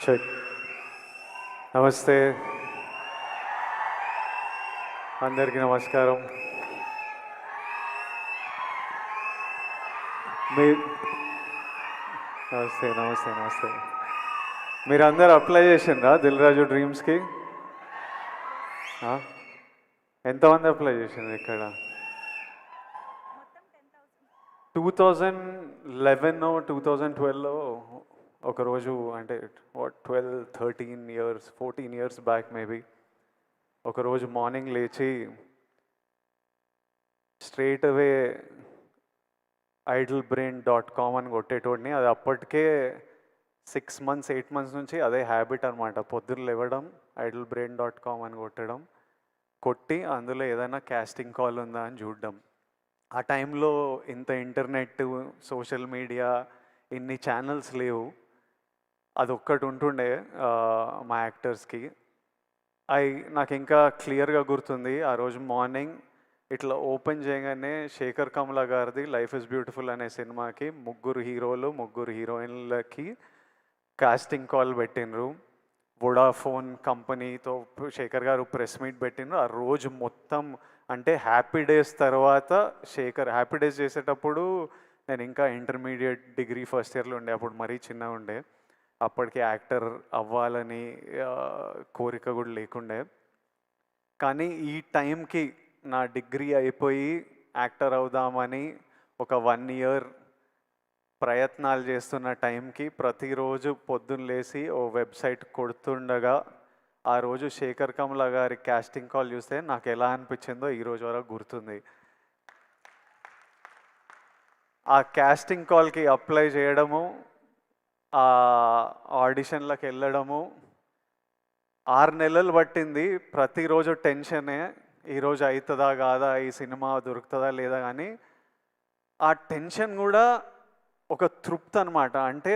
Check. నమస్తే, అందరికీ నమస్కారం. నమస్తే నమస్తే నమస్తే. మీరందరూ అప్లై చేసిండ్రా దిల్ రాజు డ్రీమ్స్కి? ఎంతమంది అప్లై చేసిండ్రు ఇక్కడ? 2011 2012లో ఒకరోజు, అంటే 12-13 ఇయర్స్ 14 ఇయర్స్ బ్యాక్ మేబీ, ఒకరోజు మార్నింగ్ లేచి స్ట్రైట్ అవే idlebrain.com అని కొట్టేటోడిని. అది అప్పటికే 6 months 8 months నుంచి అదే హ్యాబిట్ అనమాట. పొద్దున్న లేవడం, idlebrain.com అని కొట్టి అందులో ఏదైనా కాస్టింగ్ కాల్ ఉందా అని చూడడం. ఆ టైంలో ఇంత ఇంటర్నెట్, సోషల్ మీడియా, ఇన్ని ఛానల్స్ లేవు. అది ఒక్కటి ఉంటుండే మా యాక్టర్స్కి. నాకు ఇంకా క్లియర్గా గుర్తుంది. ఆ రోజు మార్నింగ్ ఇట్లా ఓపెన్ చేయగానే శేఖర్ కమల గారిది లైఫ్ ఇస్ బ్యూటిఫుల్ అనే సినిమాకి 3 హీరోలు 3 హీరోయిన్లకి కాస్టింగ్ కాల్ పెట్టినరు. వొడాఫోన్ కంపెనీతో శేఖర్ గారు ప్రెస్ మీట్ పెట్టినరు. ఆ రోజు మొత్తం, అంటే హ్యాపీ డేస్ తర్వాత శేఖర్ హ్యాపీ డేస్ చేసేటప్పుడు నేను ఇంకా ఇంటర్మీడియట్ డిగ్రీ ఫస్ట్ ఇయర్లో ఉండే. అప్పుడు మరీ చిన్నగా ఉండే. అప్పటికి యాక్టర్ అవ్వాలని కోరిక కూడా లేకుండే. కానీ ఈ టైంకి నా డిగ్రీ అయిపోయి యాక్టర్ అవుదామని ఒక 1 year ప్రయత్నాలు చేస్తున్న టైంకి ప్రతిరోజు పొద్దున్న లేచి ఓ వెబ్సైట్ కొడుతుండగా ఆ రోజు శేఖర్ కమల గారి కాస్టింగ్ కాల్ చూస్తే నాకు ఎలా అనిపించిందో ఈరోజు వరకు గుర్తుంది. ఆ కాస్టింగ్ కాల్కి అప్లై చేయడము, ఆ ఆడిషన్లకు వెళ్ళడము 6 నెలలు పట్టింది. ప్రతిరోజు టెన్షనే, ఈరోజు అవుతుందా కాదా, ఈ సినిమా దొరుకుతుందా లేదా. కానీ ఆ టెన్షన్ కూడా ఒక తృప్తి అనమాట. అంటే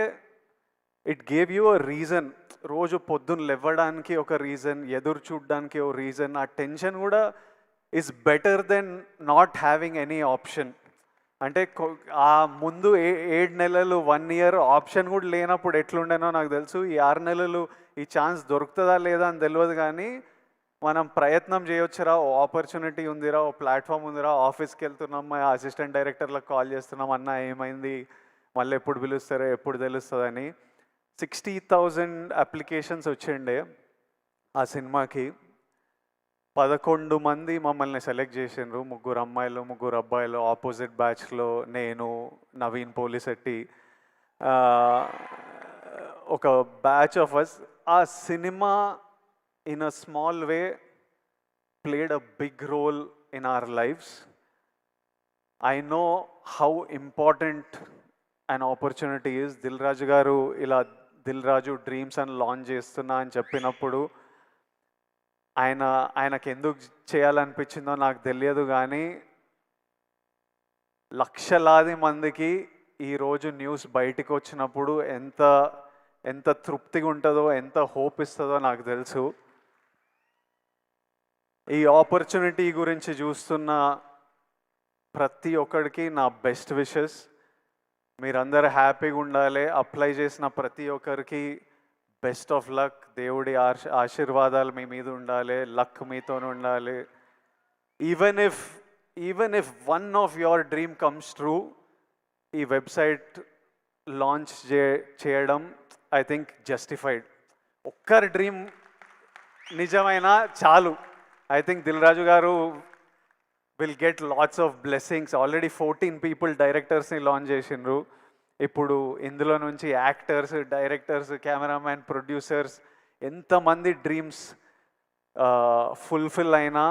it gave you a reason. రోజు పొద్దున్న లేవడానికి ఒక రీజన్, ఎదురు చూడడానికి ఒక రీజన్. ఆ టెన్షన్ కూడా is better than not having any option. అంటే ఆ ముందు 7 నెలలు 1 year ఆప్షన్ కూడా లేనప్పుడు ఎట్లుండేనో నాకు తెలుసు. ఈ 6 నెలలు ఈ ఛాన్స్ దొరుకుతుందా లేదా అని తెలియదు, కానీ మనం ప్రయత్నం చేయొచ్చురా, ఓ ఆపర్చునిటీ ఉందిరా, ఓ ప్లాట్ఫామ్ ఉందిరా, ఆఫీస్కి వెళ్తున్నాం, మా అసిస్టెంట్ డైరెక్టర్లకు కాల్ చేస్తున్నాం, అన్న ఏమైంది, మళ్ళీ ఎప్పుడు పిలుస్తారో ఎప్పుడు తెలుస్తుందని. 60,000 అప్లికేషన్స్ వచ్చిండే ఆ సినిమాకి. 11 మంది మమ్మల్ని సెలెక్ట్ చేసిండ్రు. 3 అమ్మాయిలు 3 అబ్బాయిలు. ఆపోజిట్ బ్యాచ్లో నేను, నవీన్ పోలిశెట్టి, ఒక బ్యాచ్ ఆఫ్ అస్. ఆ cinema in a small way played a big role in our lives. I know how important an opportunity is. Dil Raju garu ఇలా దిల్ రాజు డ్రీమ్స్ అని లాంచ్ చేస్తున్నా అని చెప్పినప్పుడు ఆయనకు ఎందుకు చేయాలనిపించిందో నాకు తెలియదు, కానీ లక్షలాది మందికి ఈరోజు న్యూస్ బయటకు వచ్చినప్పుడు ఎంత తృప్తిగా ఉంటుందో, ఎంత హోప్ ఇస్తుందో నాకు తెలుసు. ఈ ఆపర్చునిటీ గురించి చూస్తున్న ప్రతి ఒక్కడికి నా బెస్ట్ విషెస్. మీరందరూ హ్యాపీగా ఉండాలి. అప్లై చేసిన ప్రతి ఒక్కరికి బెస్ట్ ఆఫ్ లక్. దేవుడి ఆశీర్వాదాలు మీ మీద ఉండాలి, లక్ మీతో ఉండాలి. Even if one of your dream comes true, ఈ వెబ్సైట్ లాంచ్ చేయడం ఐ థింక్ జస్టిఫైడ్. ఒక్కరి డ్రీమ్ నిజమైనా చాలు. I think Dil Raju garu will get lots of blessings. Already 14 people directors ni launch చేసిండ్రు. ఇప్పుడు ఇందులో నుంచి యాక్టర్స్, డైరెక్టర్స్, కెమెరామ్యాన్, ప్రొడ్యూసర్స్ ఎంతమంది డ్రీమ్స్ ఫుల్ఫిల్ అయినా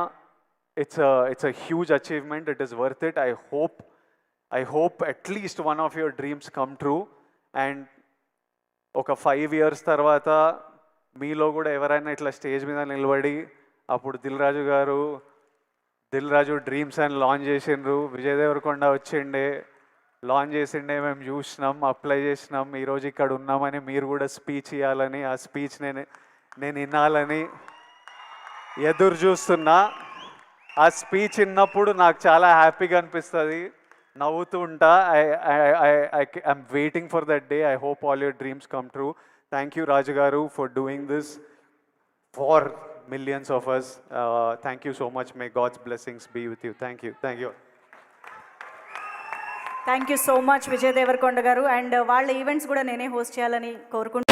it's a huge achievement. It is worth it. I hope at least one of your dreams come true. And ఒక 5 years తర్వాత మీలో కూడా ఎవరైనా ఇట్లా స్టేజ్ మీద నిలబడి అప్పుడు దిల్ రాజు డ్రీమ్స్ అని లాంచ్ చేసిండ్రు, విజయ్ దేవరకొండ వచ్చిండే, లాంచ్ చేసిండే, మేము చూసినాం, అప్లై చేసినాం, ఈరోజు ఇక్కడ ఉన్నామని మీరు కూడా స్పీచ్ ఇవ్వాలని, ఆ స్పీచ్ నేను వినాలని ఎదురు చూస్తున్నా. ఆ స్పీచ్ విన్నప్పుడు నాకు చాలా హ్యాపీగా అనిపిస్తుంది, నవ్వుతూ ఉంటా. I'm waiting for that day. I hope all your dreams come true. Thank you Raju garu for doing this for millions of us. Thank you so much. May God's blessings be with you. Thank you. Thank you. Thank you so much Vijay Deverakonda గారు. And వాళ్ళ events కూడా నేనే host చేయాలని కోరుకుంటున్నాను.